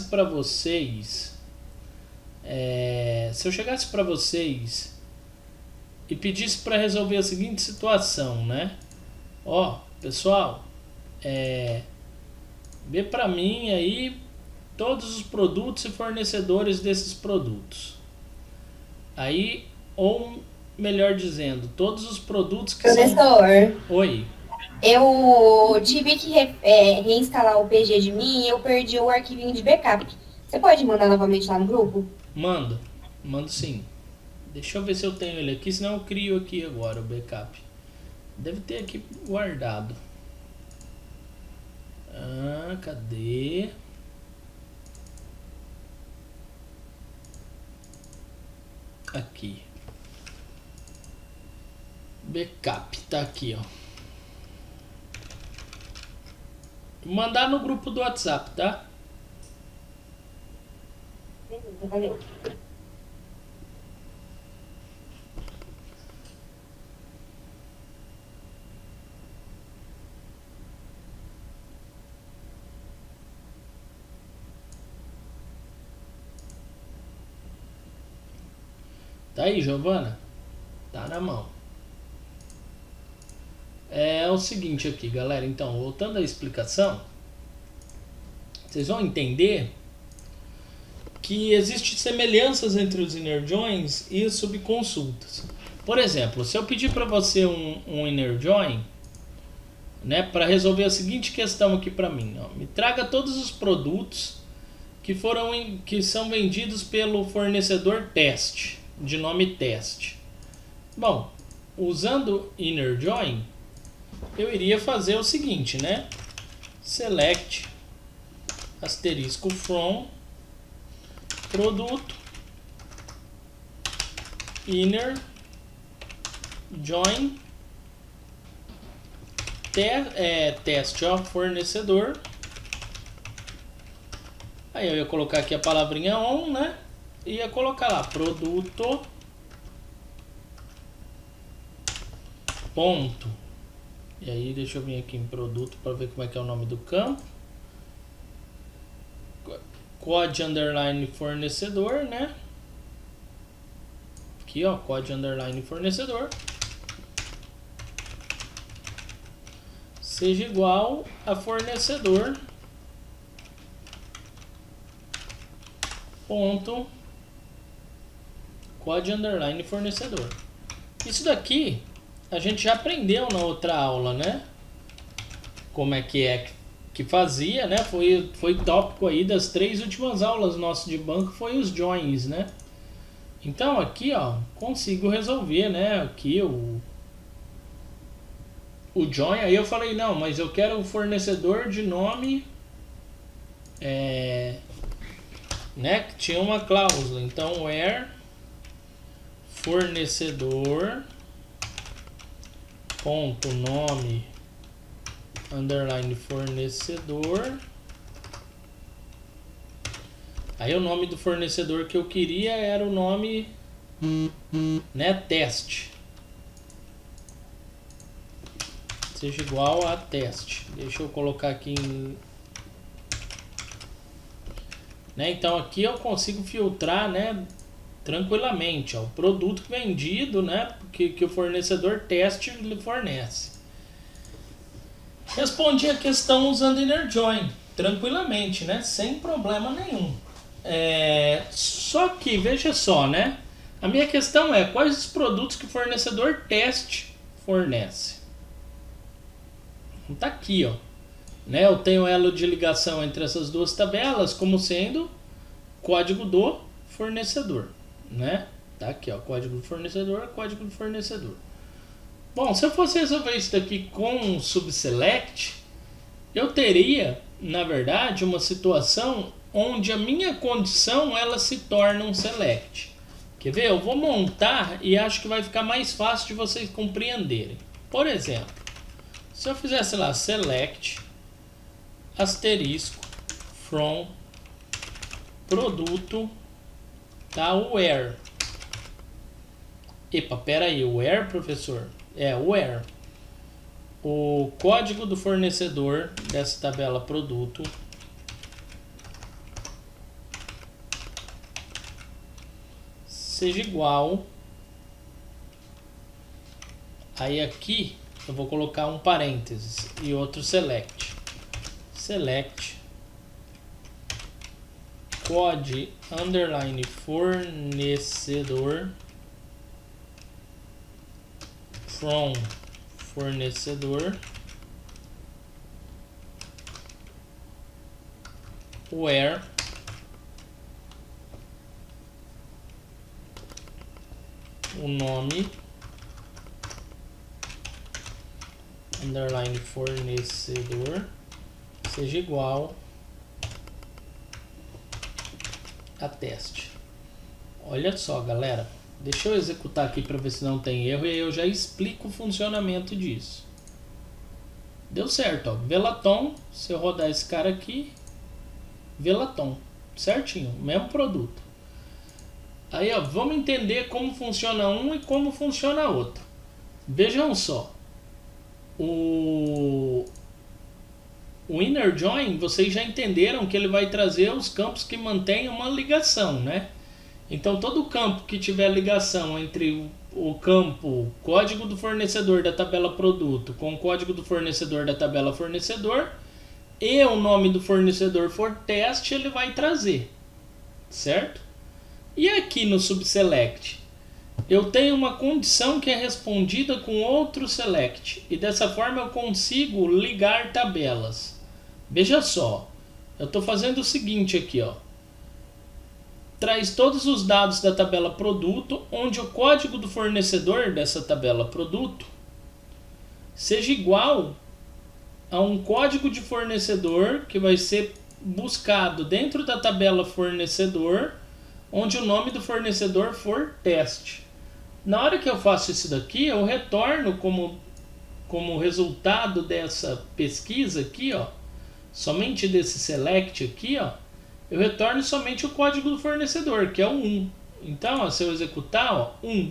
para vocês, se eu chegasse para vocês e pedisse para resolver a seguinte situação, né? Ó, pessoal, vê para mim aí todos os produtos e fornecedores desses produtos. Aí, ou melhor dizendo, todos os produtos que Professor, Oi, eu tive que reinstalar o PG de mim e eu perdi o arquivinho de backup. Você pode mandar novamente lá no grupo? mando. Mando sim. Deixa eu ver se eu tenho ele aqui, senão eu crio aqui agora o backup. Deve ter aqui guardado. Cadê? Aqui. Backup, tá aqui, ó. Vou mandar no grupo do WhatsApp, tá? Valeu. Tá aí, Giovana? Tá na mão. É o seguinte aqui, galera. Então, voltando à explicação, vocês vão entender que existem semelhanças entre os inner joins e as subconsultas. Por exemplo, se eu pedir para você um inner join, né, para resolver a seguinte questão aqui para mim, ó, me traga todos os produtos que são vendidos pelo fornecedor teste, de nome teste. Bom, usando inner join, eu iria fazer o seguinte, né? Select asterisco from produto inner join teste, ó, fornecedor. Aí eu ia colocar aqui a palavrinha on, né? Ia colocar lá produto ponto. E aí deixa eu vir aqui em produto para ver como é que é o nome do campo. Code underline fornecedor, né? Aqui, ó, code underline fornecedor. Seja igual a fornecedor ponto code underline fornecedor. Isso daqui a gente já aprendeu na outra aula, né? Como é que fazia, né? Foi tópico aí das 3 últimas aulas nossas de banco, foi os joins, né? Então aqui, ó, consigo resolver, né? Aqui o join. Aí eu falei, não, mas eu quero o fornecedor de nome, né? Que tinha uma cláusula. Então where fornecedor ponto nome underline fornecedor. Aí o nome do fornecedor que eu queria era o nome, né, teste. Seja igual a teste. Deixa eu colocar aqui em, né? Então aqui eu consigo filtrar, né, tranquilamente, ó, o produto vendido, né, que o fornecedor teste lhe fornece. Respondi a questão usando inner join tranquilamente, né, sem problema nenhum. Só que veja só, né, a minha questão é quais os produtos que o fornecedor teste fornece. Tá aqui, ó, né, eu tenho elo de ligação entre essas duas tabelas como sendo código do fornecedor, né? Tá aqui, ó, código do fornecedor, código do fornecedor. Bom, se eu fosse resolver isso daqui com subselect, eu teria, na verdade, uma situação onde a minha condição ela se torna um select. Quer ver? Eu vou montar e acho que vai ficar mais fácil de vocês compreenderem. Por exemplo, se eu fizesse lá select asterisco from produto, tá, where. Epa, pera aí, where, professor? Where. O código do fornecedor dessa tabela produto seja igual. Aí aqui eu vou colocar um parênteses e outro select. Select code underline fornecedor from fornecedor where o nome underline fornecedor seja igual a teste. Olha só, galera, deixa eu executar aqui para ver se não tem erro e aí eu já explico o funcionamento disso. Deu certo, ó. Velaton, se eu rodar esse cara aqui, Velaton, certinho, mesmo produto. Aí, ó, vamos entender como funciona um e como funciona outro. Vejam só, o inner join, vocês já entenderam que ele vai trazer os campos que mantêm uma ligação, né? Então todo campo que tiver ligação entre o campo código do fornecedor da tabela produto com o código do fornecedor da tabela fornecedor e o nome do fornecedor for teste, ele vai trazer, certo? E aqui no subselect eu tenho uma condição que é respondida com outro select e dessa forma eu consigo ligar tabelas. Veja só, eu estou fazendo o seguinte aqui, ó. Traz todos os dados da tabela produto, onde o código do fornecedor dessa tabela produto seja igual a um código de fornecedor que vai ser buscado dentro da tabela fornecedor, onde o nome do fornecedor for teste. Na hora que eu faço isso daqui, eu retorno como resultado dessa pesquisa aqui, ó, somente desse select aqui, ó, eu retorno somente o código do fornecedor, que é o 1. Então, ó, se eu executar, ó, 1.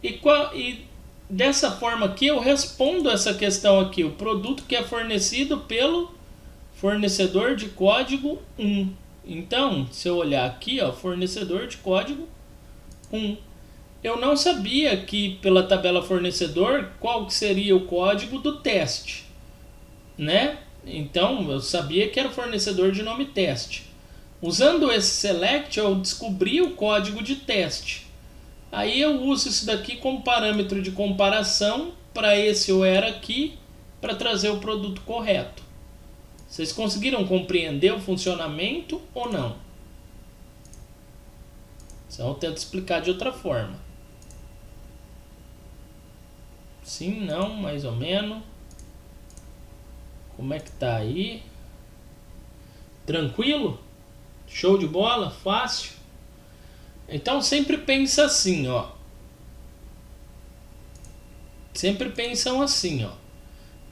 E dessa forma aqui eu respondo essa questão aqui, o produto que é fornecido pelo fornecedor de código 1. Então, se eu olhar aqui, ó, fornecedor de código 1. Eu não sabia que pela tabela fornecedor qual que seria o código do teste, né? Então eu sabia que era o fornecedor de nome teste. Usando esse select eu descobri o código de teste. Aí eu uso isso daqui como parâmetro de comparação para esse where aqui para trazer o produto correto. Vocês conseguiram compreender o funcionamento ou não? Então eu tento explicar de outra forma. Sim, não, mais ou menos. Como é que tá aí? Tranquilo? Show de bola? Fácil? Então sempre pensa assim, ó. Sempre pensam assim, ó.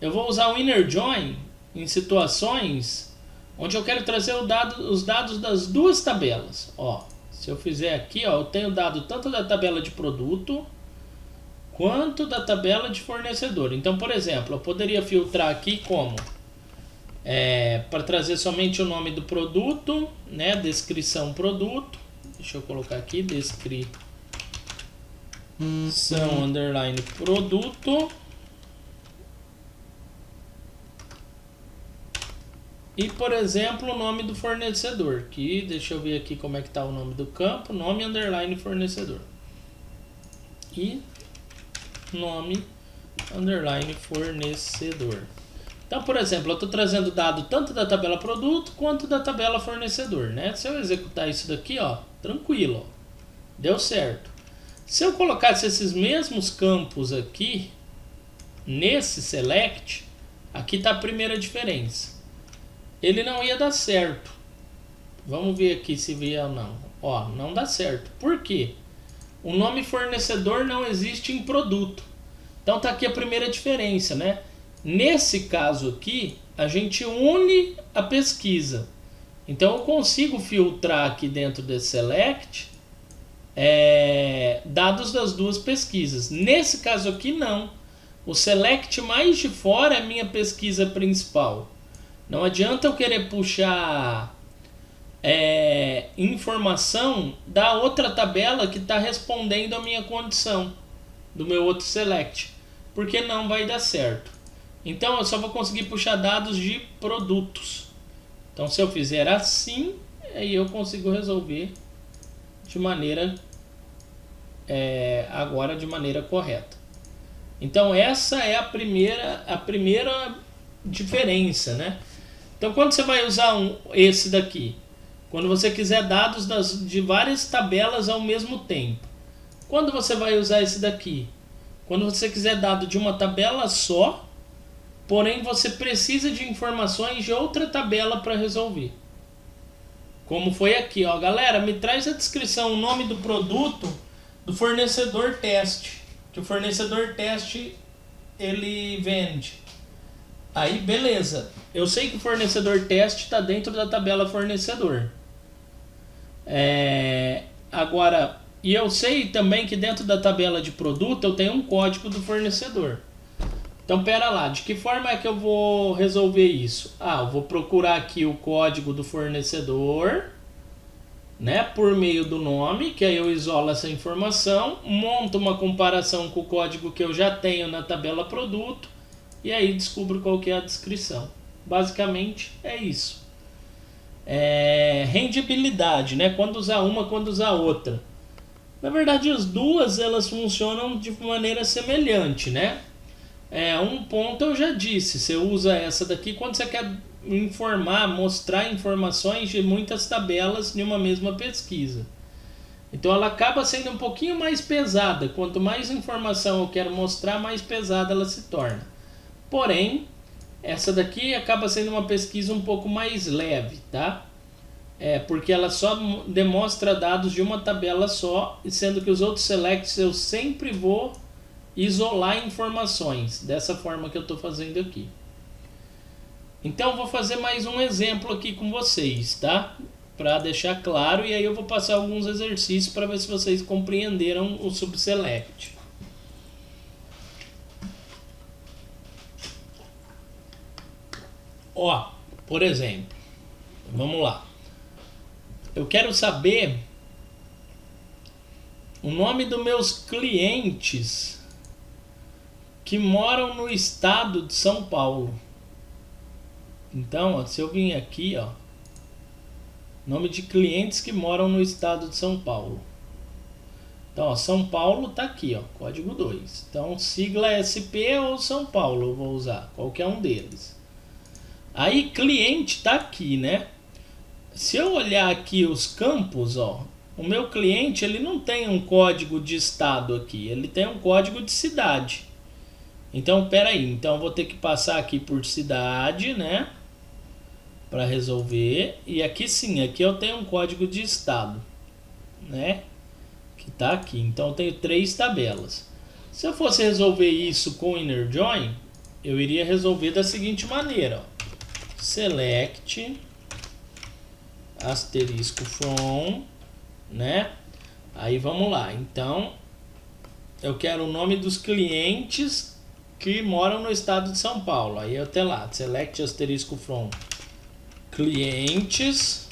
Eu vou usar o inner join em situações onde eu quero trazer os dados das duas tabelas. Ó, se eu fizer aqui, ó, eu tenho dado tanto da tabela de produto quanto da tabela de fornecedor. Então, por exemplo, eu poderia filtrar aqui como para trazer somente o nome do produto, né? Descrição produto. Deixa eu colocar aqui descrição underline produto. E, por exemplo, o nome do fornecedor. Que deixa eu ver aqui como é que está o nome do campo. Nome underline fornecedor. E nome underline fornecedor. Então, por exemplo, eu estou trazendo dado tanto da tabela produto quanto da tabela fornecedor, né? Se eu executar isso daqui, ó, tranquilo, ó, deu certo. Se eu colocasse esses mesmos campos aqui nesse select, aqui está a primeira diferença. Ele não ia dar certo. Vamos ver aqui se vier ou não. Ó, não dá certo. Por quê? O nome fornecedor não existe em produto. Então tá aqui a primeira diferença, né? Nesse caso aqui, a gente une a pesquisa. Então eu consigo filtrar aqui dentro desse select dados das duas pesquisas. Nesse caso aqui não. O select mais de fora é a minha pesquisa principal. Não adianta eu querer puxar informação da outra tabela que está respondendo a minha condição do meu outro select, porque não vai dar certo. Então eu só vou conseguir puxar dados de produtos. Então se eu fizer assim, aí eu consigo resolver de maneira agora de maneira correta. Então essa é a primeira diferença, né? Então quando você vai usar esse daqui, quando você quiser dados de várias tabelas ao mesmo tempo. Quando você vai usar esse daqui? Quando você quiser dado de uma tabela só, porém você precisa de informações de outra tabela para resolver. Como foi aqui, ó, galera, me traz a descrição, o nome do produto do fornecedor teste, que o fornecedor teste ele vende. Aí beleza, eu sei que o fornecedor teste está dentro da tabela fornecedor. Agora, e eu sei também que dentro da tabela de produto eu tenho um código do fornecedor. Então pera lá, de que forma é que eu vou resolver isso? Eu vou procurar aqui o código do fornecedor, né, por meio do nome, que aí eu isolo essa informação, monto uma comparação com o código que eu já tenho na tabela produto e aí descubro qual que é a descrição. Basicamente é isso. Rendibilidade, né? Quando usar uma, quando usar outra. Na verdade, as duas elas funcionam de maneira semelhante, né? Um ponto eu já disse, você usa essa daqui quando você quer mostrar informações de muitas tabelas em uma mesma pesquisa. Então ela acaba sendo um pouquinho mais pesada. Quanto mais informação eu quero mostrar, mais pesada ela se torna. Porém, essa daqui acaba sendo uma pesquisa um pouco mais leve, tá? Porque ela só demonstra dados de uma tabela só, sendo que os outros selects eu sempre vou isolar informações, dessa forma que eu estou fazendo aqui. Então eu vou fazer mais um exemplo aqui com vocês, tá? Para deixar claro, e aí eu vou passar alguns exercícios para ver se vocês compreenderam o subselect. Por exemplo, vamos lá. Eu quero saber o nome dos meus clientes que moram no estado de São Paulo. Então, se eu vim aqui, nome de clientes que moram no estado de São Paulo. Então, São Paulo está aqui, código 2. Então, sigla SP ou São Paulo eu vou usar, qualquer um deles. Aí, cliente está aqui, né? Se eu olhar aqui os campos, o meu cliente ele não tem um código de estado aqui, ele tem um código de cidade. Então, então eu vou ter que passar aqui por cidade, né? Para resolver. E aqui sim, aqui eu tenho um código de estado, né? Que está aqui. Então eu tenho 3 tabelas. Se eu fosse resolver isso com inner join, eu iria resolver da seguinte maneira, select asterisco from, né? Aí vamos lá. Então eu quero o nome dos clientes que moram no estado de São Paulo. Aí eu até lá, select asterisco from clientes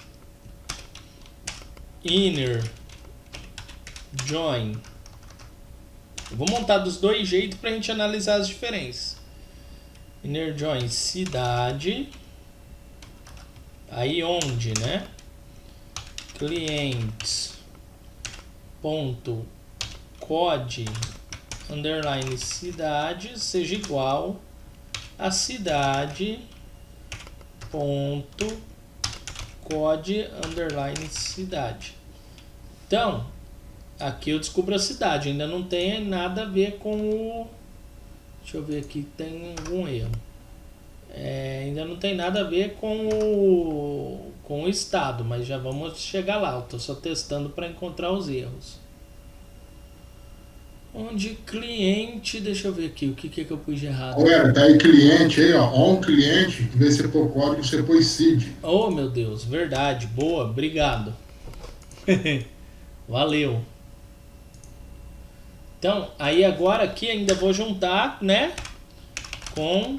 inner join. Eu vou montar dos dois jeitos para a gente analisar as diferenças. Inner join cidade. Aí onde, né? Clientes ponto code underline cidade seja igual a cidade ponto code underline cidade. Então aqui eu descubro a cidade, ainda não tem nada a ver com o... Deixa eu ver aqui, tem algum erro. Ainda não tem nada a ver com o estado, mas já vamos chegar lá. Eu estou só testando para encontrar os erros. Onde cliente, deixa eu ver aqui, o que eu pus de errado. Olha, tá aí cliente aí, on cliente, em vez de você pôr código, você pôs seed. Oh, meu Deus, verdade, boa, obrigado. Valeu. Então, aí agora aqui ainda vou juntar, né, com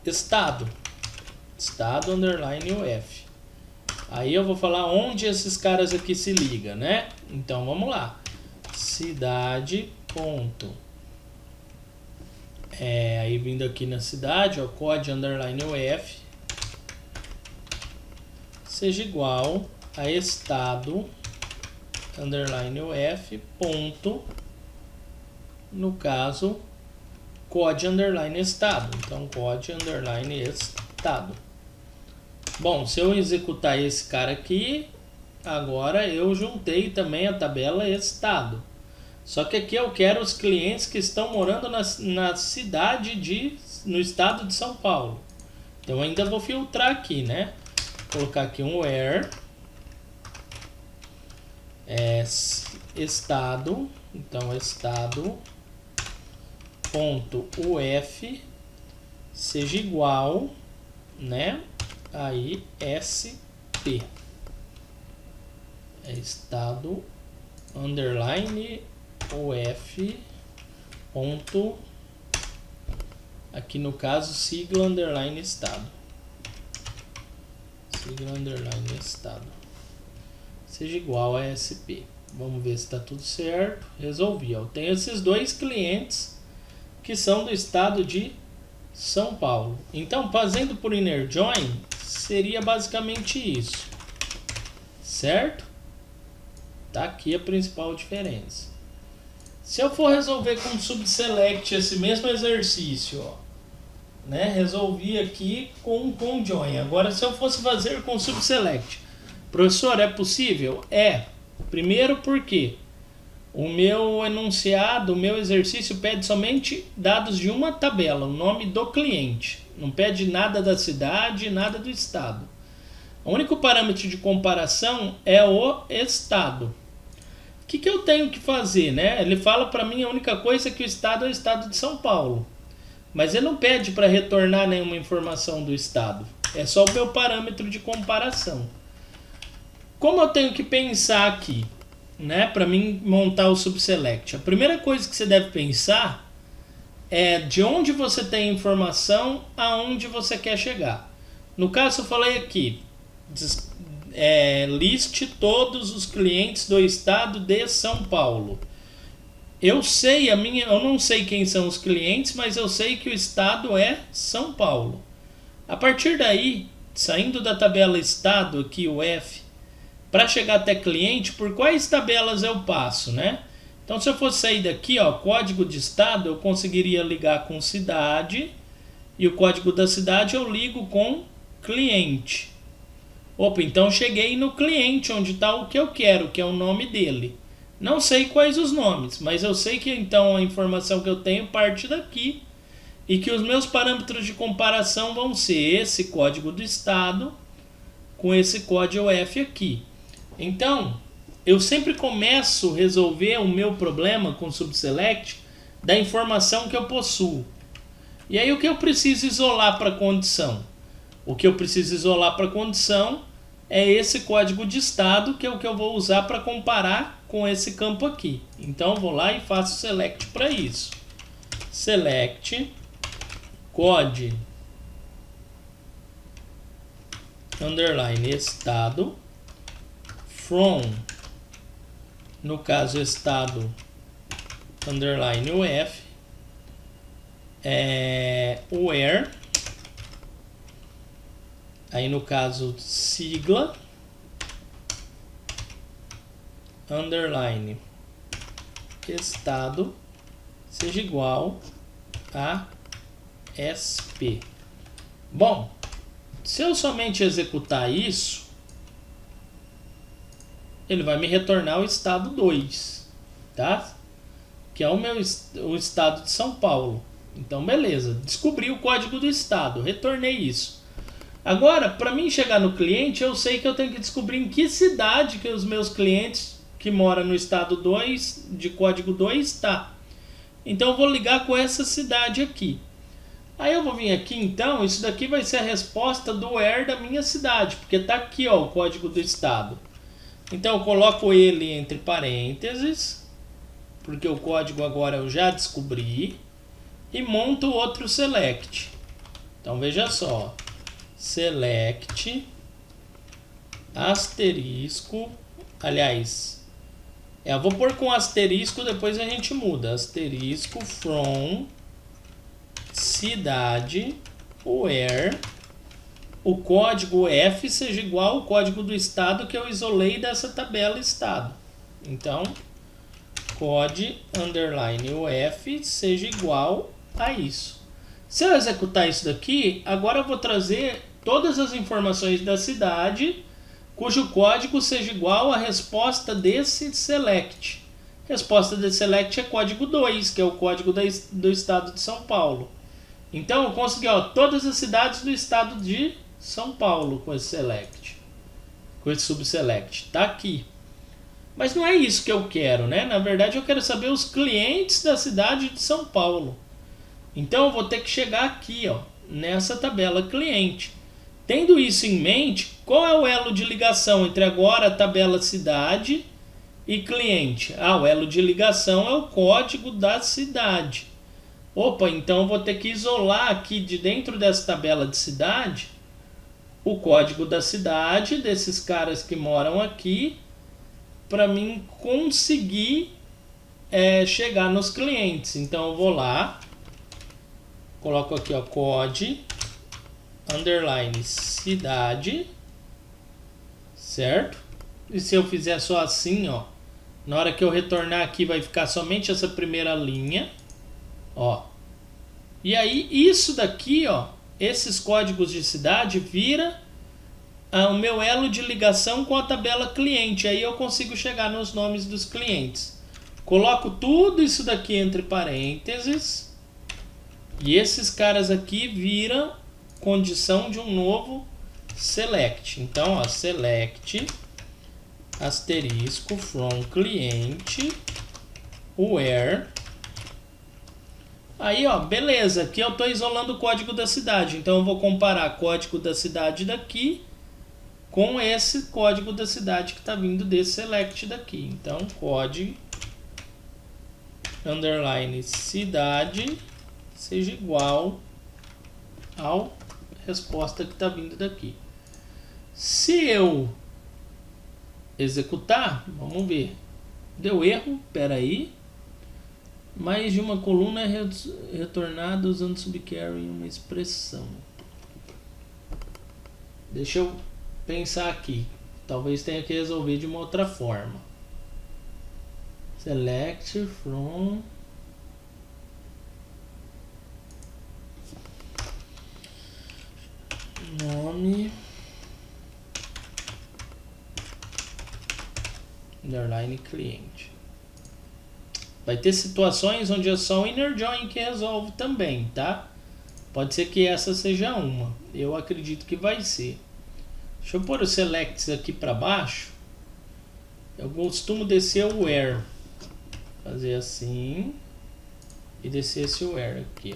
estado underline UF. Aí eu vou falar onde esses caras aqui se ligam, né? Então vamos lá. Cidade, ponto. Aí vindo aqui na cidade, ó, code underline UF seja igual a estado underline UF ponto, no caso, code underline estado. Então, code underline estado. Bom, se eu executar esse cara aqui, agora eu juntei também a tabela estado. Só que aqui eu quero os clientes que estão morando na cidade no estado de São Paulo. Então, ainda vou filtrar aqui, né? Vou colocar aqui um where estado, então estado ponto uf seja igual, né, aí sp estado underline uf ponto, aqui no caso sigla underline estado, sigla underline estado seja igual a SP. Vamos ver se está tudo certo. Resolvi. Eu tenho esses dois clientes que são do estado de São Paulo. Então, fazendo por inner join, seria basicamente isso. Certo? Tá aqui a principal diferença. Se eu for resolver com subselect esse mesmo exercício, ó, né? Resolvi aqui com join. Agora, se eu fosse fazer com subselect, professor, é possível? É. Primeiro porque o meu enunciado, o meu exercício pede somente dados de uma tabela, o nome do cliente. Não pede nada da cidade, nada do estado. O único parâmetro de comparação é o estado. O que eu tenho que fazer, né? Ele fala para mim a única coisa é que o estado é o estado de São Paulo. Mas ele não pede para retornar nenhuma informação do estado. É só o meu parâmetro de comparação. Como eu tenho que pensar aqui, né, para mim montar o subselect? A primeira coisa que você deve pensar é de onde você tem informação aonde você quer chegar. No caso, eu falei aqui, liste todos os clientes do estado de São Paulo. Eu não sei quem são os clientes, mas eu sei que o estado é São Paulo. A partir daí, saindo da tabela estado aqui, o F, para chegar até cliente, por quais tabelas eu passo, né? Então, se eu fosse sair daqui, ó, código de estado, eu conseguiria ligar com cidade, e o código da cidade eu ligo com cliente. Opa, então cheguei no cliente, onde está o que eu quero, que é o nome dele. Não sei quais os nomes, mas eu sei que então a informação que eu tenho parte daqui, e que os meus parâmetros de comparação vão ser esse código do estado com esse código UF aqui. Então, eu sempre começo a resolver o meu problema com subselect da informação que eu possuo. E aí o que eu preciso isolar para a condição? O que eu preciso isolar para a condição é esse código de estado, que é o que eu vou usar para comparar com esse campo aqui. Então, eu vou lá e faço select para isso. Select code underline estado from, no caso estado underline uf, where, aí no caso sigla underline estado seja igual a SP. Bom, se eu somente executar isso, ele vai me retornar o estado 2, tá? Que é o estado de São Paulo. Então, beleza, descobri o código do estado, retornei isso. Agora, para mim chegar no cliente, eu sei que eu tenho que descobrir em que cidade que os meus clientes que moram no estado 2, de código 2, está. Então, eu vou ligar com essa cidade aqui. Aí eu vou vir aqui, então, isso daqui vai ser a resposta do where da minha cidade, porque está aqui, ó, o código do estado. Então, eu coloco ele entre parênteses, porque o código agora eu já descobri, e monto outro select. Então, veja só, select asterisco, aliás, eu vou pôr com asterisco, depois a gente muda, asterisco from cidade where o código F seja igual ao código do estado que eu isolei dessa tabela estado. Então, code underline UF seja igual a isso. Se eu executar isso daqui, agora eu vou trazer todas as informações da cidade cujo código seja igual à resposta desse select. Resposta desse select é código 2, que é o código do estado de São Paulo. Então eu consegui todas as cidades do estado de São Paulo com esse select, com esse subselect. Está aqui. Mas não é isso que eu quero, né? Na verdade eu quero saber os clientes da cidade de São Paulo. Então eu vou ter que chegar aqui, nessa tabela cliente. Tendo isso em mente, qual é o elo de ligação entre agora a tabela cidade e cliente? O elo de ligação é o código da cidade. Opa, então eu vou ter que isolar aqui de dentro dessa tabela de cidade o código da cidade, desses caras que moram aqui, para mim conseguir chegar nos clientes. Então eu vou lá, coloco aqui code underline cidade, certo? E se eu fizer só assim, na hora que eu retornar aqui vai ficar somente essa primeira linha, E aí isso daqui, esses códigos de cidade vira o meu elo de ligação com a tabela cliente. Aí eu consigo chegar nos nomes dos clientes. Coloco tudo isso daqui entre parênteses e esses caras aqui viram condição de um novo select. Então, select asterisco from cliente where. Aí, beleza. Aqui eu estou isolando o código da cidade. Então, eu vou comparar o código da cidade daqui com esse código da cidade que está vindo desse select daqui. Então, code underline cidade seja igual ao resposta que está vindo daqui. Se eu executar, vamos ver. Deu erro, espera aí. Mais de uma coluna é retornada usando subcarry em uma expressão. Deixa eu pensar aqui. Talvez tenha que resolver de uma outra forma. Select from nome underline cliente. Vai ter situações onde é só o inner join que resolve também, tá? Pode ser que essa seja uma. Eu acredito que vai ser. Deixa eu pôr os selects aqui para baixo. Eu costumo descer o where. Fazer assim. E descer esse where aqui,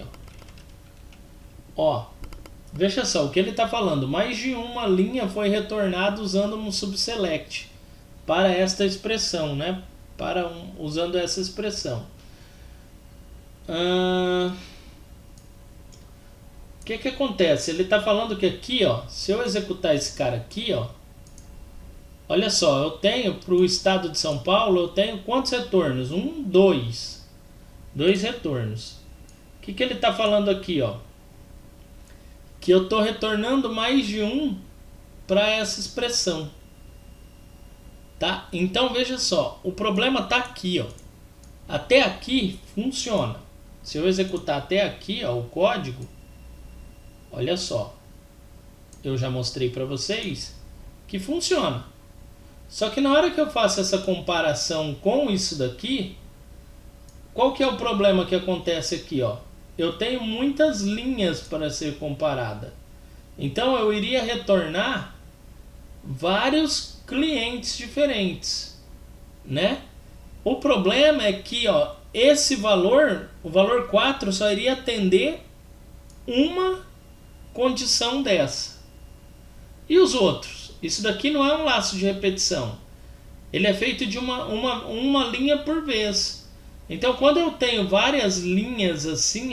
Veja só, o que ele está falando. Mais de uma linha foi retornada usando um subselect para esta expressão, né? Usando essa expressão. O que acontece? Ele está falando que aqui, se eu executar esse cara aqui, olha só, eu tenho para o estado de São Paulo, eu tenho quantos retornos? 2 retornos. O que ele está falando aqui, que eu estou retornando mais de um para essa expressão. Tá? Então veja só, o problema está aqui, até aqui funciona. Se eu executar até aqui, o código, olha só, eu já mostrei para vocês que funciona. Só que na hora que eu faço essa comparação com isso daqui, qual que é o problema que acontece aqui, Eu tenho muitas linhas para ser comparada. Então eu iria retornar vários clientes diferentes, né? O problema é que, esse valor, o valor 4, só iria atender uma condição dessa. E os outros? Isso daqui não é um laço de repetição. Ele é feito de uma linha por vez. Então, quando eu tenho várias linhas assim,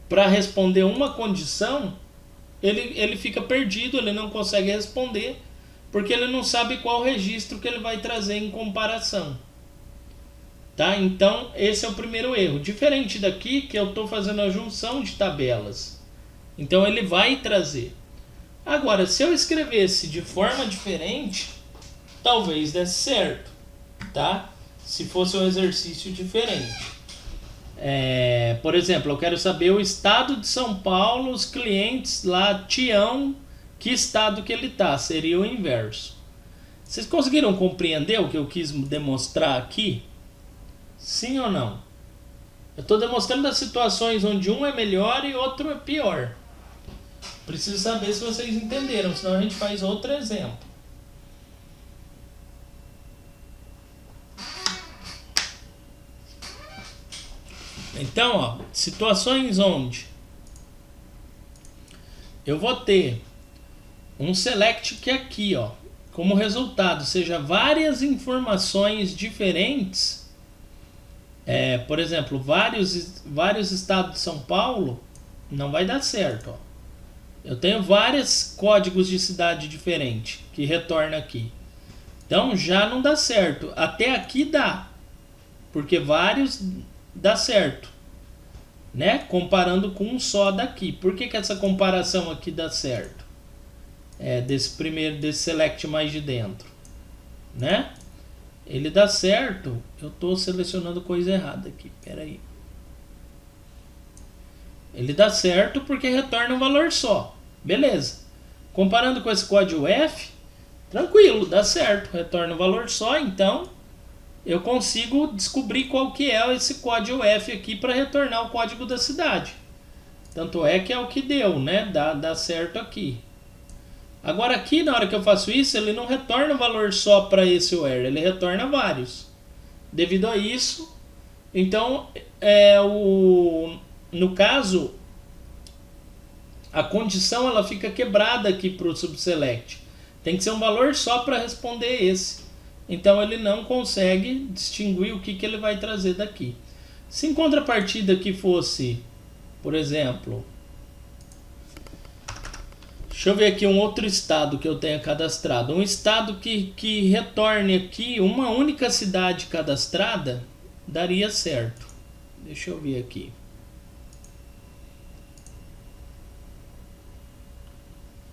para responder uma condição, ele fica perdido, ele não consegue responder, porque ele não sabe qual registro que ele vai trazer em comparação. Tá? Então, esse é o primeiro erro. Diferente daqui, que eu estou fazendo a junção de tabelas. Então, ele vai trazer. Agora, se eu escrevesse de forma diferente, talvez desse certo. Tá? Se fosse um exercício diferente. Por exemplo, eu quero saber o estado de São Paulo, os clientes lá, Tião, que estado que ele está. Seria o inverso. Vocês conseguiram compreender o que eu quis demonstrar aqui? Sim ou não? Eu estou demonstrando as situações onde um é melhor e outro é pior. Preciso saber se vocês entenderam, senão a gente faz outro exemplo. Então, ó, situações onde eu vou ter um select que aqui, ó, como resultado, seja várias informações diferentes. Por exemplo, vários estados de São Paulo, não vai dar certo. Ó. Eu tenho vários códigos de cidade diferente que retorna aqui. Então já não dá certo. Até aqui dá, porque vários dá certo, né? Comparando com um só daqui. Por que essa comparação aqui dá certo? Desse select mais de dentro, né? Ele dá certo. Eu estou selecionando coisa errada aqui. Espera aí. Ele dá certo porque retorna um valor só. Beleza. Comparando com esse código F, tranquilo, dá certo. Retorna um valor só, então eu consigo descobrir qual que é esse código F aqui para retornar o código da cidade. Tanto é que é o que deu, né? Dá certo aqui. Agora aqui, na hora que eu faço isso, ele não retorna um valor só para esse where, ele retorna vários. Devido a isso, então, no caso, a condição ela fica quebrada aqui para o subselect. Tem que ser um valor só para responder esse. Então ele não consegue distinguir o que ele vai trazer daqui. Se em contrapartida que fosse, por exemplo... Deixa eu ver aqui um outro estado que eu tenha cadastrado. Um estado que retorne aqui uma única cidade cadastrada, daria certo. Deixa eu ver aqui.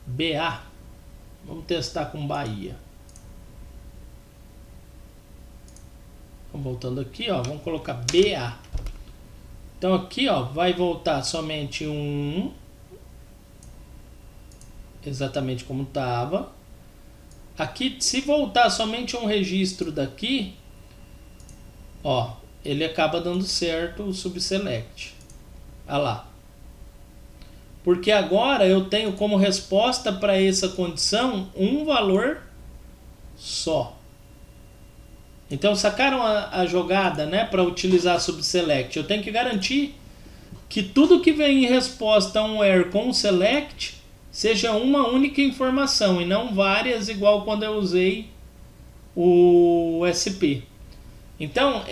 BA. Vamos testar com Bahia. Vamos voltando aqui, ó. Vamos colocar BA. Então aqui, ó, vai voltar somente um... exatamente como estava. Aqui, se voltar somente um registro daqui, ó, ele acaba dando certo o subselect. Olha lá. Porque agora eu tenho como resposta para essa condição um valor só. Então sacaram a jogada, né, para utilizar subselect. Eu tenho que garantir que tudo que vem em resposta a um where com select seja uma única informação e não várias, igual quando eu usei o SP. Então,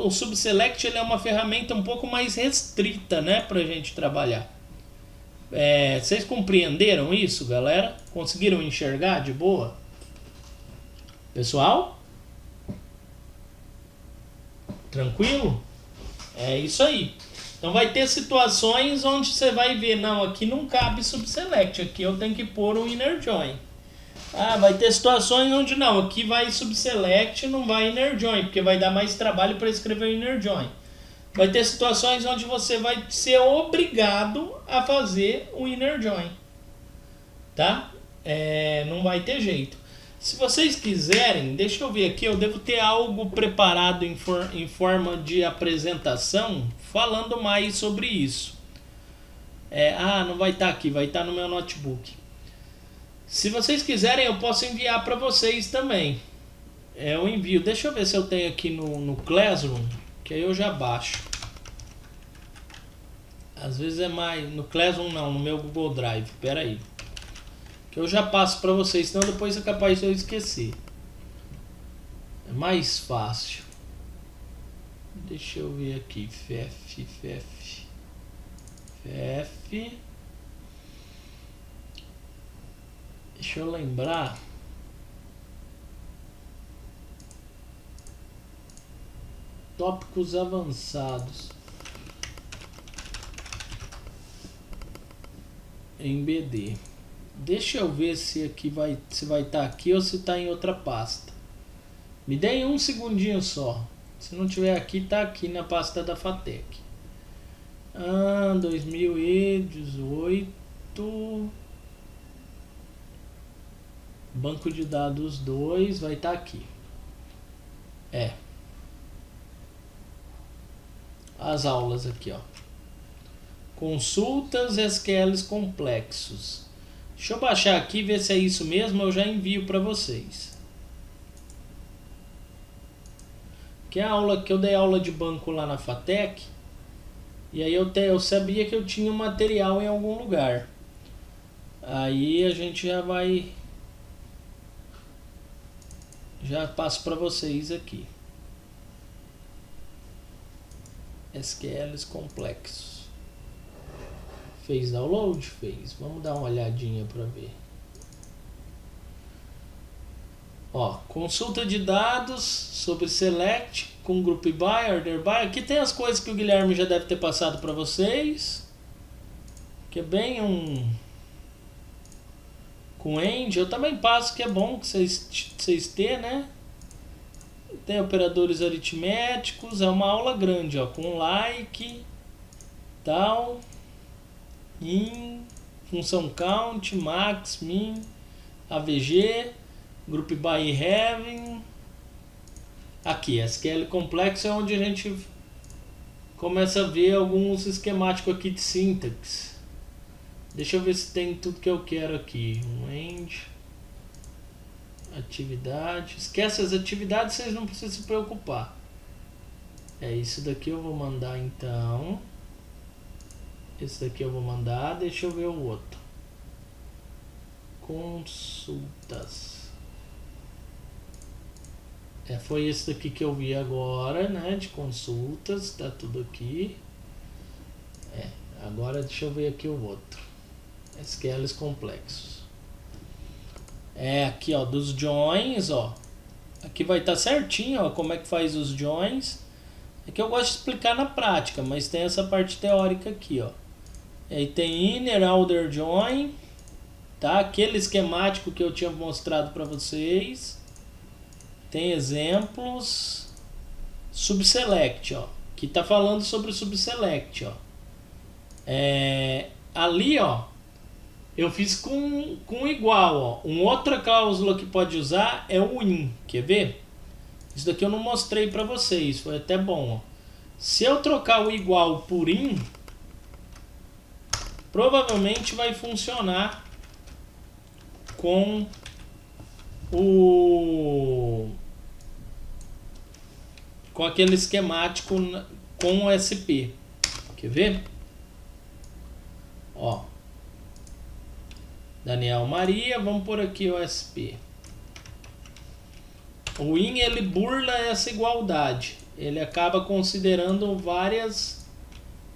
o subselect ele é uma ferramenta um pouco mais restrita, né, para a gente trabalhar. Vocês compreenderam isso, galera? Conseguiram enxergar de boa? Pessoal? Tranquilo? É isso aí. Então vai ter situações onde você vai ver, não, aqui não cabe subselect, aqui eu tenho que pôr um inner join. Vai ter situações onde não, aqui vai subselect, não vai inner join, porque vai dar mais trabalho para escrever o inner join. Vai ter situações onde você vai ser obrigado a fazer o inner join, tá? Não vai ter jeito. Se vocês quiserem, deixa eu ver aqui, eu devo ter algo preparado em forma de apresentação falando mais sobre isso. Não vai estar aqui, vai estar no meu notebook. Se vocês quiserem, eu posso enviar para vocês também. Eu envio, deixa eu ver se eu tenho aqui no Classroom, que aí eu já baixo. Às vezes é mais, no Classroom não, no meu Google Drive, espera aí. Que eu já passo para vocês, senão depois é capaz de eu esquecer. É mais fácil. Deixa eu ver aqui. FF. Deixa eu lembrar. tópicos avançados em BD. Deixa eu ver se vai estar aqui ou se está em outra pasta. Me deem um segundinho só. Se não tiver aqui, tá aqui na pasta da FATEC. 2018. Banco de dados 2 vai estar aqui. As aulas aqui, ó. Consultas SQLs complexos. Deixa eu baixar aqui e ver se é isso mesmo, eu já envio para vocês. Que é a aula que eu dei aula de banco lá na FATEC. E aí eu sabia que eu tinha um material em algum lugar. Aí a gente já passo para vocês aqui. SQLs complexos. Fez download? Fez. Vamos dar uma olhadinha para ver. Ó, consulta de dados sobre select com group by, order by. Aqui tem as coisas que o Guilherme já deve ter passado para vocês. Que é bem com end. Eu também passo, que é bom que vocês tenham, né? Tem operadores aritméticos. É uma aula grande, ó, com like, tal, in, função count, max, min, AVG, group by e having. Aqui, SQL complexo é onde a gente começa a ver alguns esquemáticos aqui de sintaxe. Deixa eu ver se tem tudo que eu quero aqui. End, atividade. Esquece as atividades, vocês não precisam se preocupar. Isso daqui eu vou mandar então. Esse daqui eu vou mandar. Deixa eu ver o outro. Consultas. Foi esse daqui que eu vi agora, né? De consultas. Tá tudo aqui. Agora deixa eu ver aqui o outro. SQLs complexos. Aqui, ó, dos joins, ó. Aqui vai estar certinho, ó, como é que faz os joins. É que eu gosto de explicar na prática, mas tem essa parte teórica aqui, ó. Aí tem inner, outer join, tá? Aquele esquemático que eu tinha mostrado para vocês. Tem exemplos. Subselect, ó. Que tá falando sobre o subselect, ó. Ali, ó, eu fiz com igual, ó. Uma outra cláusula que pode usar é o in. Quer ver? Isso daqui eu não mostrei para vocês, foi até bom, ó. Se eu trocar o igual por in, provavelmente vai funcionar com aquele esquemático com o SP. Quer ver? Ó. Daniel Maria, vamos por aqui o SP. O in, ele burla essa igualdade. Ele acaba considerando várias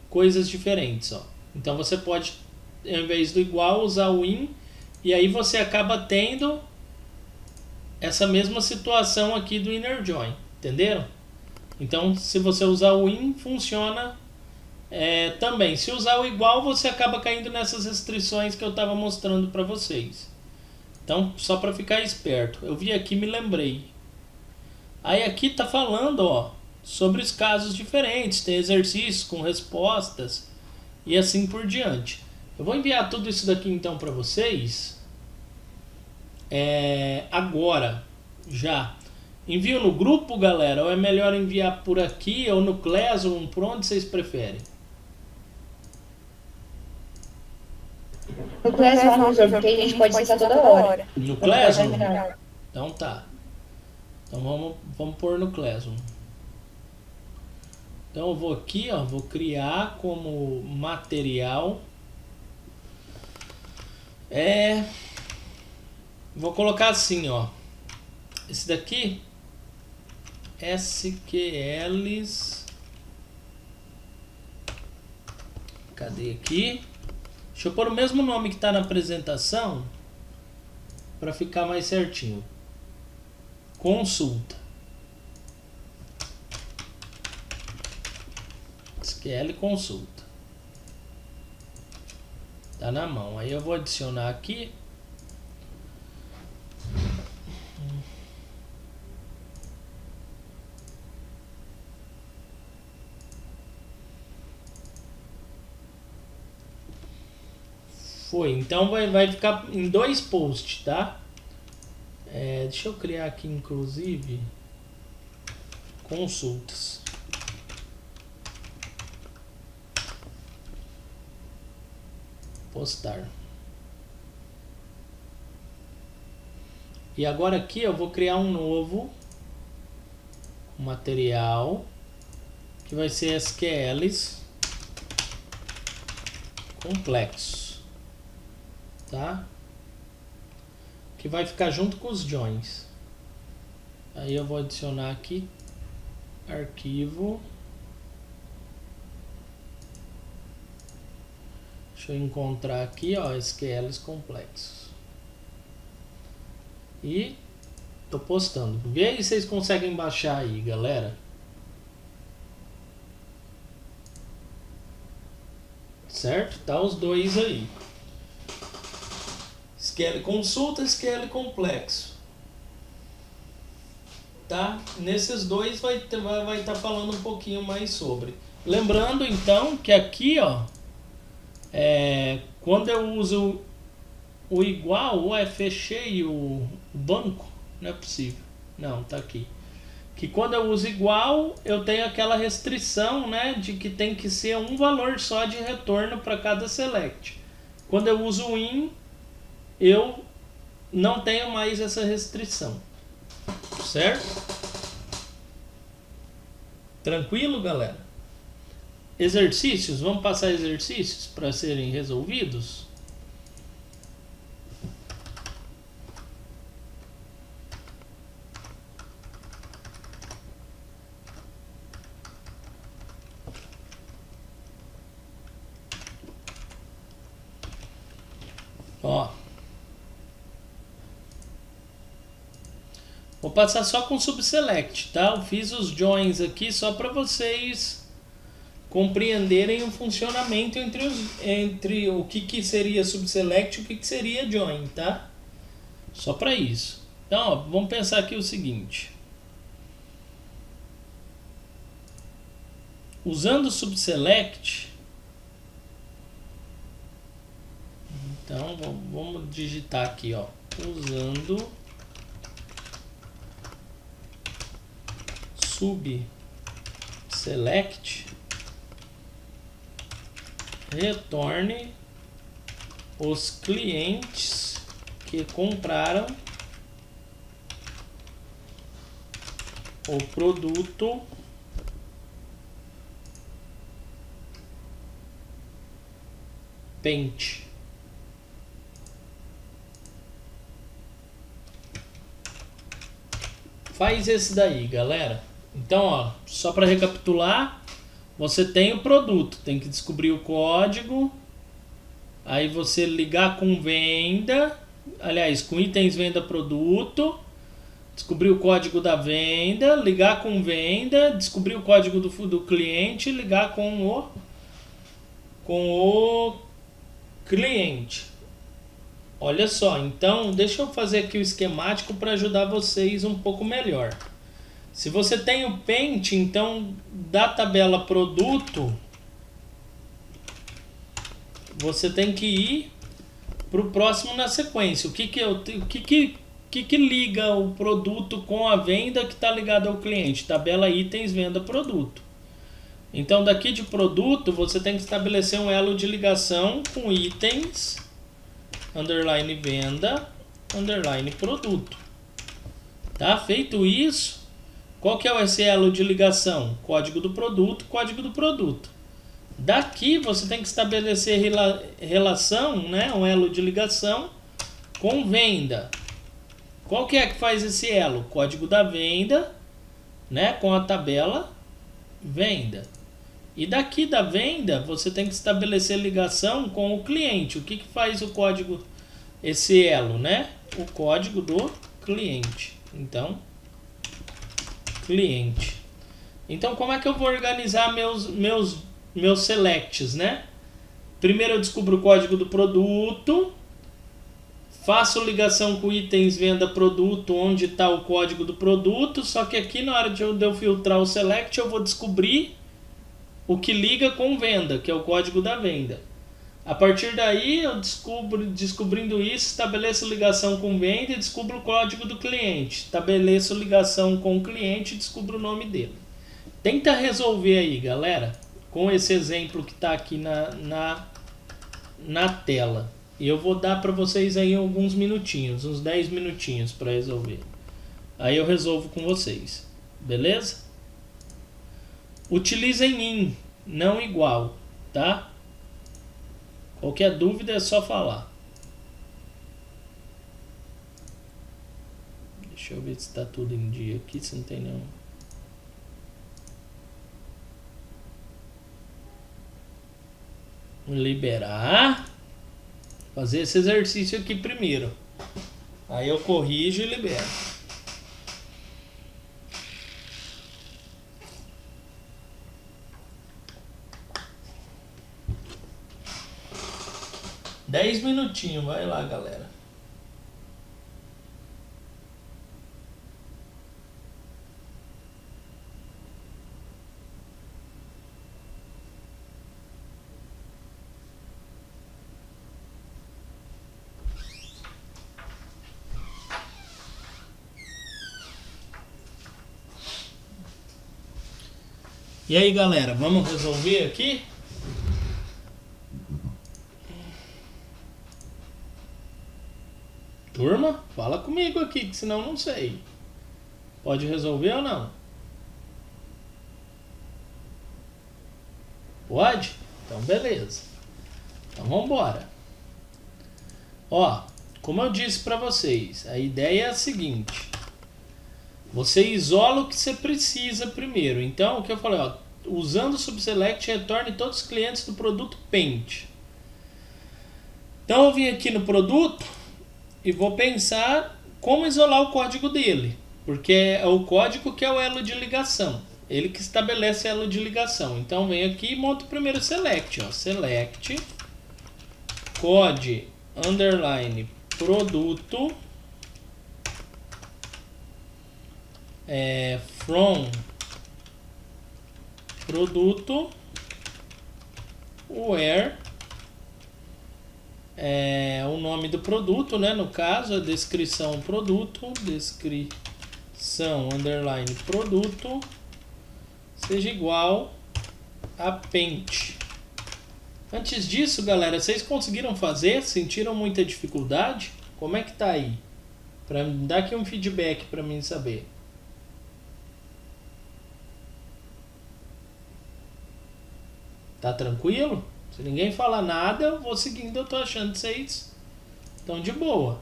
coisas diferentes, ó. Então você pode, ao invés do igual, usar o in, e aí você acaba tendo essa mesma situação aqui do inner join, entenderam? Então, se você usar o in, funciona também. Se usar o igual, você acaba caindo nessas restrições que eu estava mostrando para vocês. Então, só para ficar esperto. Eu vi aqui e me lembrei. Aí aqui tá falando, ó, sobre os casos diferentes. Tem exercícios com respostas e assim por diante. Eu vou enviar tudo isso daqui então para vocês. Agora, já. Envio no grupo, galera, ou é melhor enviar por aqui ou no Classroom, por onde vocês preferem? No Classroom, professor, porque a gente pode citar toda hora. No Classroom? Então tá. Então vamos pôr no Classroom. Então eu vou aqui, ó, vou criar como material. Vou colocar assim, ó. Esse daqui, SQLs. Cadê aqui? Deixa eu pôr o mesmo nome que está na apresentação para ficar mais certinho. Consulta. SQL consulta. Tá na mão. Aí eu vou adicionar aqui. Foi. Então vai ficar em 2 posts, tá? Deixa eu criar aqui, inclusive, consultas. Postar. E agora aqui eu vou criar um novo material que vai ser SQLs complexos, tá? Que vai ficar junto com os joins. Aí eu vou adicionar aqui arquivo. Deixa eu encontrar aqui, ó, SQLs complexos. E tô postando. Vê aí se vocês conseguem baixar aí, galera. Certo? Tá os dois aí. SQL consulta, SQL complexo. Tá? Nesses dois vai estar falando um pouquinho mais sobre. Lembrando então que aqui, ó, quando eu uso o igual, fechei o banco, não é possível. Não, tá aqui. Que quando eu uso igual, eu tenho aquela restrição, né, de que tem que ser um valor só de retorno para cada select. Quando eu uso in, eu não tenho mais essa restrição. Certo? Tranquilo, galera? Exercícios, vamos passar exercícios para serem resolvidos? Ó, vou passar só com subselect, tá? Eu fiz os joins aqui só para vocês compreenderem o funcionamento entre o que seria subselect e o que seria join, tá? Só para isso. Então, ó, vamos pensar aqui o seguinte. Usando o subselect, então vamos digitar aqui, ó, usando subselect, retorne os clientes que compraram o produto Paint. Faz esse daí, galera. Então, ó, só para recapitular, você tem o produto, tem que descobrir o código, aí você ligar com venda, aliás, com itens venda produto, descobrir o código da venda, ligar com venda, descobrir o código do cliente, ligar com o cliente. Olha só, então deixa eu fazer aqui o esquemático para ajudar vocês um pouco melhor. Se você tem o Paint, então da tabela produto, você tem que ir para o próximo na sequência. O que liga o produto com a venda que está ligado ao cliente? Tabela itens, venda, produto. Então daqui de produto, você tem que estabelecer um elo de ligação com itens, underline venda, underline produto. Tá? Feito isso, qual que é esse elo de ligação? Código do produto, código do produto. Daqui você tem que estabelecer relação, né? Um elo de ligação com venda. Qual que é que faz esse elo? Código da venda, né? Com a tabela venda. E daqui da venda você tem que estabelecer ligação com o cliente. O que faz o código, esse elo, né? O código do cliente. Então, cliente. Então, como é que eu vou organizar meus meus selects, né? Primeiro eu descubro o código do produto, faço ligação com itens venda produto, onde está o código do produto, só que aqui na hora de eu filtrar o select eu vou descobrir o que liga com venda, que é o código da venda. A partir daí eu descobrindo isso, estabeleço ligação com venda e descubro o código do cliente. Estabeleço ligação com o cliente e descubro o nome dele. Tenta resolver aí, galera, com esse exemplo que está aqui na tela. E eu vou dar para vocês aí alguns minutinhos, uns 10 minutinhos para resolver. Aí eu resolvo com vocês, beleza? Utilizem in, não igual, tá? Qualquer dúvida é só falar. Deixa eu ver se está tudo em dia aqui, se não tem nenhum. Liberar. Fazer esse exercício aqui primeiro. Aí eu corrijo e libero. Dez minutinhos, vai lá, galera. E aí, galera, vamos resolver aqui? Turma, fala comigo aqui, que senão eu não sei. Pode resolver ou não? Pode? Então beleza. Então vamos embora. Ó, como eu disse para vocês, a ideia é a seguinte. Você isola o que você precisa primeiro. Então, o que eu falei, ó, usando o subselect, retorne todos os clientes do produto Paint. Então eu vim aqui no produto e vou pensar como isolar o código dele, porque é o código que é o elo de ligação, ele que estabelece elo de ligação. Então vem aqui e monto o primeiro select, ó, select code underline produto from produto where o nome do produto, né? No caso, a descrição produto, descrição underline produto seja igual a Paint. Antes disso, galera, vocês conseguiram fazer? Sentiram muita dificuldade? Como é que tá aí? Para dar aqui um feedback para mim saber. Tá tranquilo? Se ninguém falar nada, eu vou seguindo, eu tô achando que vocês estão de boa.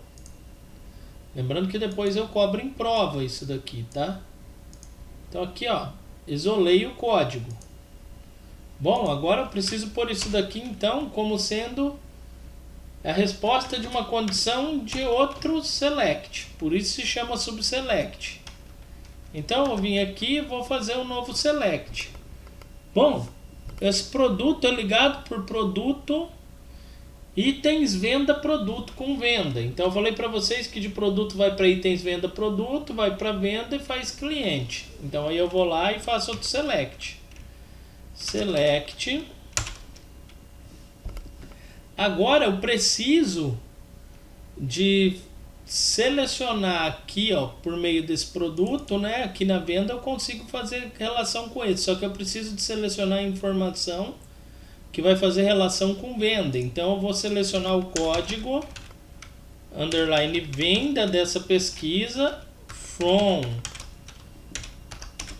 Lembrando que depois eu cobro em prova isso daqui, tá? Então aqui, ó, isolei o código. Bom, agora eu preciso pôr isso daqui então como sendo a resposta de uma condição de outro select. Por isso se chama subselect. Então eu vim aqui e vou fazer um novo select. Bom, esse produto é ligado por produto, itens, venda, produto com venda. Então eu falei para vocês que de produto vai para itens, venda, produto, vai para venda e faz cliente. Então aí eu vou lá e faço outro select. Select. Agora eu preciso de selecionar aqui, ó, por meio desse produto, né? Aqui na venda eu consigo fazer relação com ele, só que eu preciso de selecionar a informação que vai fazer relação com venda. Então eu vou selecionar o código underline venda dessa pesquisa from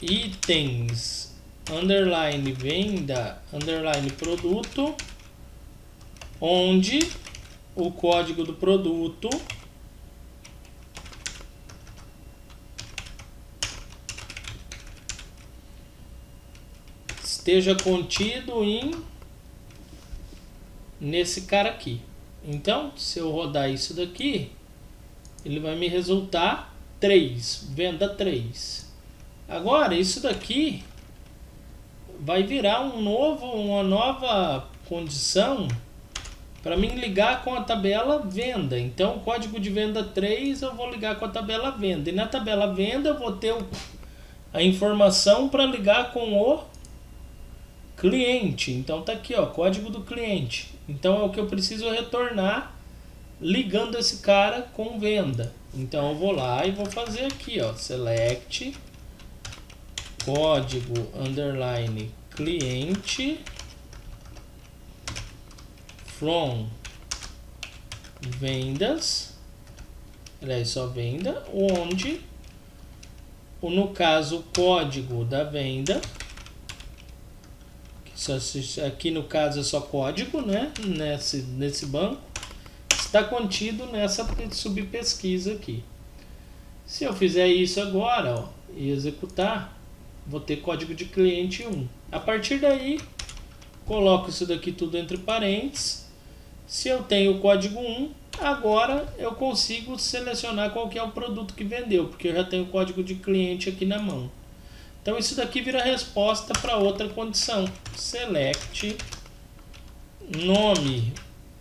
itens underline venda underline produto, onde o código do produto esteja contido nesse cara aqui. Então, se eu rodar isso daqui, ele vai me resultar 3, venda 3. Agora, isso daqui vai virar uma nova condição para mim ligar com a tabela venda. Então, o código de venda 3 eu vou ligar com a tabela venda. E na tabela venda eu vou ter a informação para ligar com o cliente. Então tá aqui, ó, código do cliente. Então é o que eu preciso retornar ligando esse cara com venda. Então eu vou lá e vou fazer aqui, ó, select código underline cliente from vendas, aliás, só venda, onde no caso o código da venda, aqui no caso é só código, né, nesse banco, está contido nessa subpesquisa aqui. Se eu fizer isso agora, ó, e executar, vou ter código de cliente 1. A partir daí, coloco isso daqui tudo entre parênteses. Se eu tenho o código 1, agora eu consigo selecionar qual que é o produto que vendeu, porque eu já tenho o código de cliente aqui na mão. Então isso daqui vira resposta para outra condição. Select nome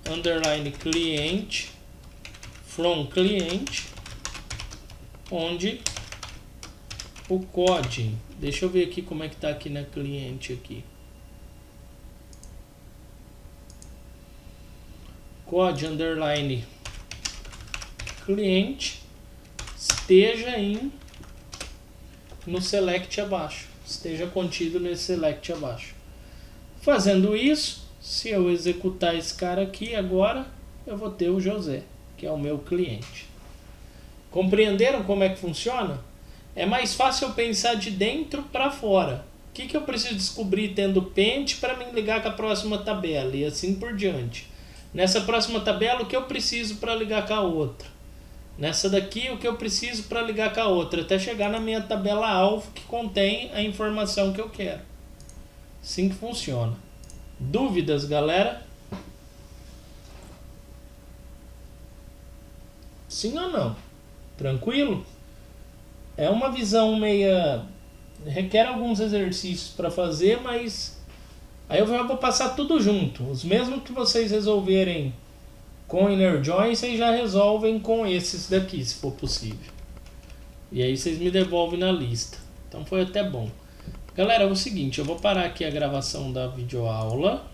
underline cliente from cliente, onde o código, deixa eu ver aqui como é que está aqui na cliente aqui. Código underline cliente esteja no select abaixo, esteja contido nesse select abaixo. Fazendo isso, se eu executar esse cara aqui agora, eu vou ter o José, que é o meu cliente. Compreenderam como é que funciona? É mais fácil eu pensar de dentro para fora. O que eu preciso descobrir tendo pente para me ligar com a próxima tabela e assim por diante. Nessa próxima tabela, o que eu preciso para ligar com a outra. Nessa daqui, o que eu preciso para ligar com a outra. Até chegar na minha tabela alvo que contém a informação que eu quero. Assim que funciona. Dúvidas, galera? Sim ou não? Tranquilo? É uma visão meia... requer alguns exercícios para fazer, mas... aí eu já vou passar tudo junto. Os mesmos que vocês resolverem com Inner Join, vocês já resolvem com esses daqui, se for possível. E aí vocês me devolvem na lista. Então foi até bom. Galera, é o seguinte, eu vou parar aqui a gravação da videoaula.